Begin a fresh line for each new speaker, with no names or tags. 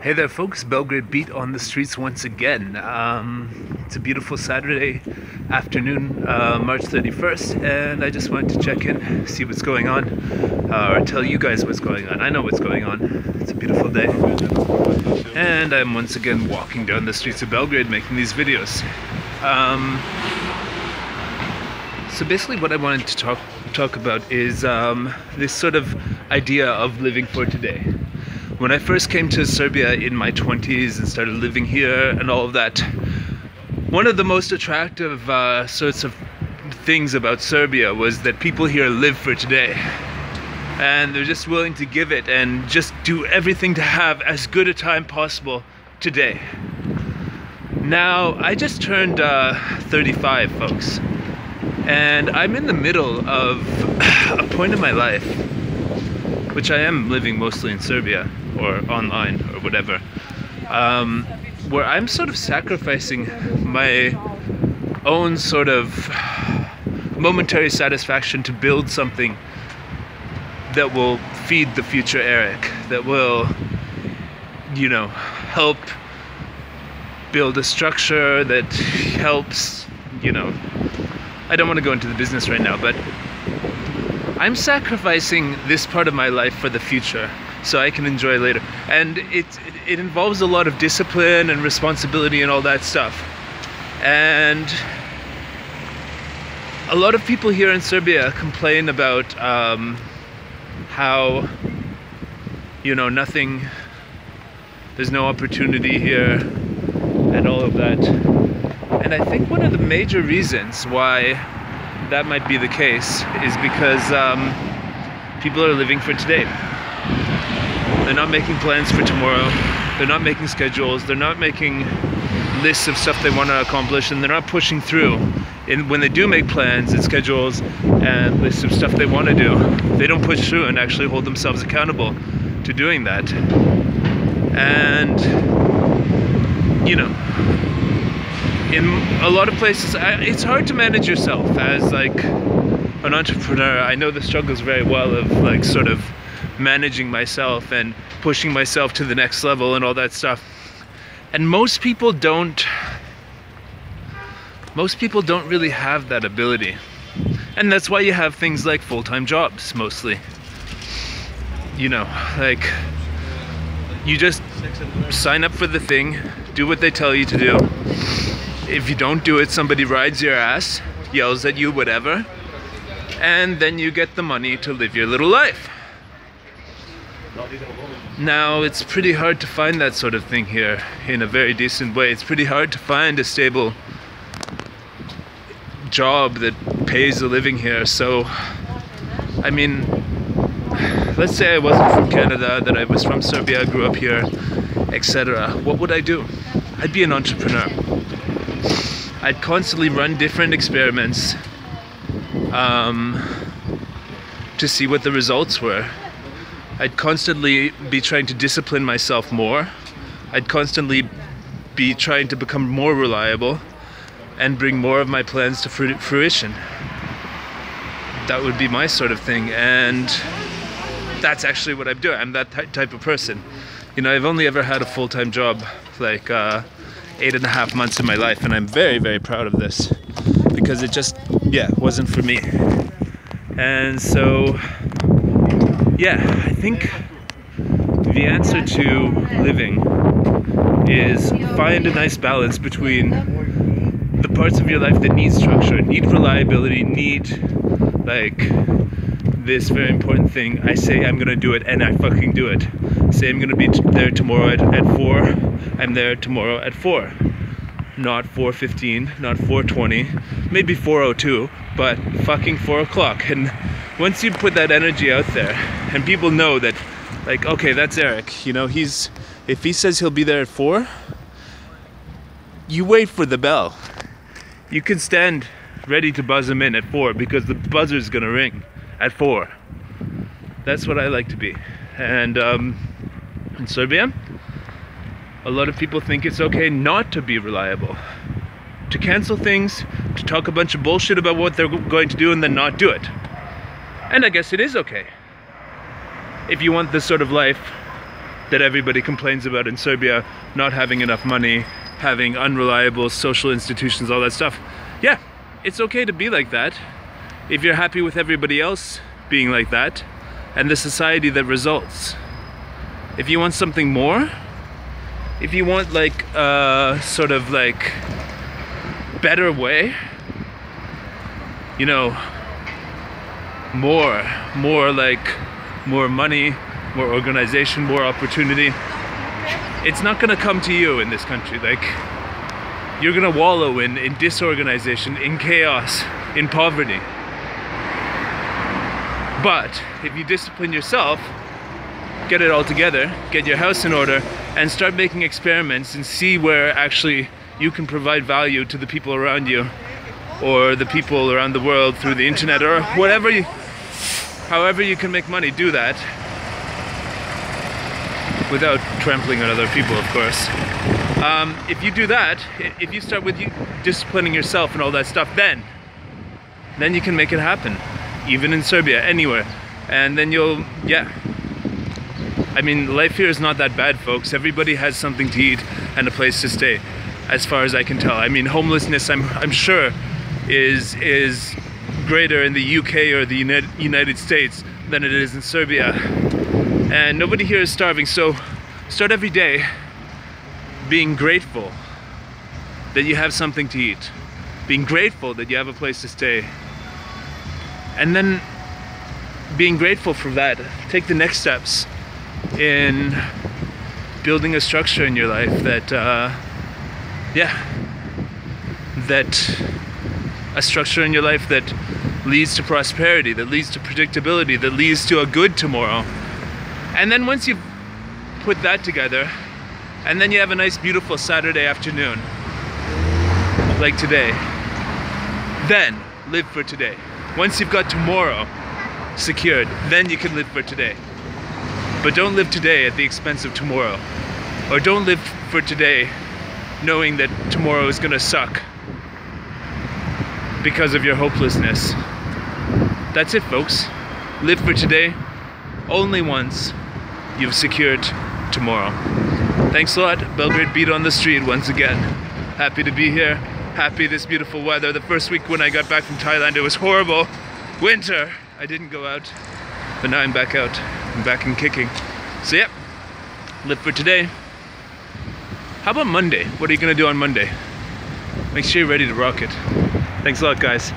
Hey there folks, Belgrade beat on the streets once again. It's a beautiful Saturday afternoon, March 31st, and I just wanted to check in, see what's going on, or tell you guys what's going on. I know what's going on. It's a beautiful day. And I'm once again walking down the streets of Belgrade making these videos. So basically what I wanted to talk about is this sort of idea of living for today. When I first came to Serbia in my 20s and started living here and all of that, one of the most attractive sorts of things about Serbia was that people here live for today. And they're just willing to give it and just do everything to have as good a time possible today. Now, I just turned 35, folks. And I'm in the middle of a point in my life, which I am living mostly in Serbia, or online, or whatever, where I'm sort of sacrificing my own sort of momentary satisfaction to build something that will feed the future Eric, that will, you know, help build a structure that helps, you know, I don't want to go into the business right now, but I'm sacrificing this part of my life for the future so I can enjoy later. And it involves a lot of discipline and responsibility and all that stuff. And a lot of people here in Serbia complain about how, you know, there's no opportunity here and all of that. And I think one of the major reasons why that might be the case is because people are living for today. They're not making plans for tomorrow. They're not making schedules. They're not making lists of stuff they want to accomplish, and they're not pushing through. And when they do make plans and schedules and lists of stuff they want to do, they don't push through and actually hold themselves accountable to doing that. And, you know, in a lot of places, it's hard to manage yourself as like an entrepreneur. I know the struggles very well of like sort of managing myself and pushing myself to the next level and all that stuff. And most people don't really have that ability. And that's why you have things like full-time jobs mostly. You know, like you just sign up for the thing, do what they tell you to do. If you don't do it, somebody rides your ass, yells at you, whatever, and then you get the money to live your little life. Now, it's pretty hard to find that sort of thing here in a very decent way. It's pretty hard to find a stable job that pays a living here. So, I mean, let's say I wasn't from Canada, that I was from Serbia, grew up here, etc. What would I do? I'd be an entrepreneur. I'd constantly run different experiments to see what the results were. I'd constantly be trying to discipline myself more. I'd constantly be trying to become more reliable and bring more of my plans to fruition. That would be my sort of thing, and that's actually what I'm doing. I'm that type of person. You know, I've only ever had a full-time job, like 8.5 months of my life, and I'm very, very proud of this because it just, wasn't for me. And so, I think the answer to living is find a nice balance between the parts of your life that need structure, need reliability, need like this very important thing. I say I'm gonna do it and I fucking do it. Say I'm gonna be there tomorrow at 4, I'm there tomorrow at 4. Not 4:15, not 4:20, maybe 4:02, but fucking 4 o'clock. And once you put that energy out there and people know that, like, okay, that's Eric, you know, if he says he'll be there at 4, you wait for the bell. You can stand ready to buzz him in at 4 because the buzzer's gonna ring at 4. That's what I like to be. And in Serbia, a lot of people think it's okay not to be reliable, to cancel things, to talk a bunch of bullshit about what they're going to do and then not do it. And I guess it is okay if you want this sort of life that everybody complains about in Serbia, not having enough money, having unreliable social institutions, all that stuff. Yeah, it's okay to be like that if you're happy with everybody else being like that and the society that results. If you want something more, if you want like a sort of like better way, you know, more money, more organization, more opportunity, it's not gonna come to you in this country. Like, you're gonna wallow in disorganization, in chaos, in poverty. But if you discipline yourself, get it all together, get your house in order, and start making experiments and see where actually you can provide value to the people around you, or the people around the world through the internet, or whatever however you can make money, do that. Without trampling on other people, of course. If you do that, if you start with disciplining yourself and all that stuff, then you can make it happen. Even in Serbia, anywhere. And then you'll, yeah. I mean, life here is not that bad, folks. Everybody has something to eat and a place to stay, as far as I can tell. I mean, homelessness, I'm sure, is greater in the UK or the United States than it is in Serbia. And nobody here is starving, so start every day being grateful that you have something to eat, being grateful that you have a place to stay, and then being grateful for that. Take the next steps in building a structure in your life that, a structure in your life that leads to prosperity, that leads to predictability, that leads to a good tomorrow. And then once you've put that together, and then you have a nice beautiful Saturday afternoon, like today, then live for today. Once you've got tomorrow secured, then you can live for today. But don't live today at the expense of tomorrow. Or don't live for today knowing that tomorrow is gonna suck because of your hopelessness. That's it, folks. Live for today only once you've secured tomorrow. Thanks a lot. Belgrade beat on the street once again. Happy to be here. Happy this beautiful weather. The first week when I got back from Thailand, it was horrible. Winter. I didn't go out, but now I'm back out. I'm back and kicking. So yeah, live for today. How about Monday? What are you gonna do on Monday? Make sure you're ready to rock it. Thanks a lot, guys.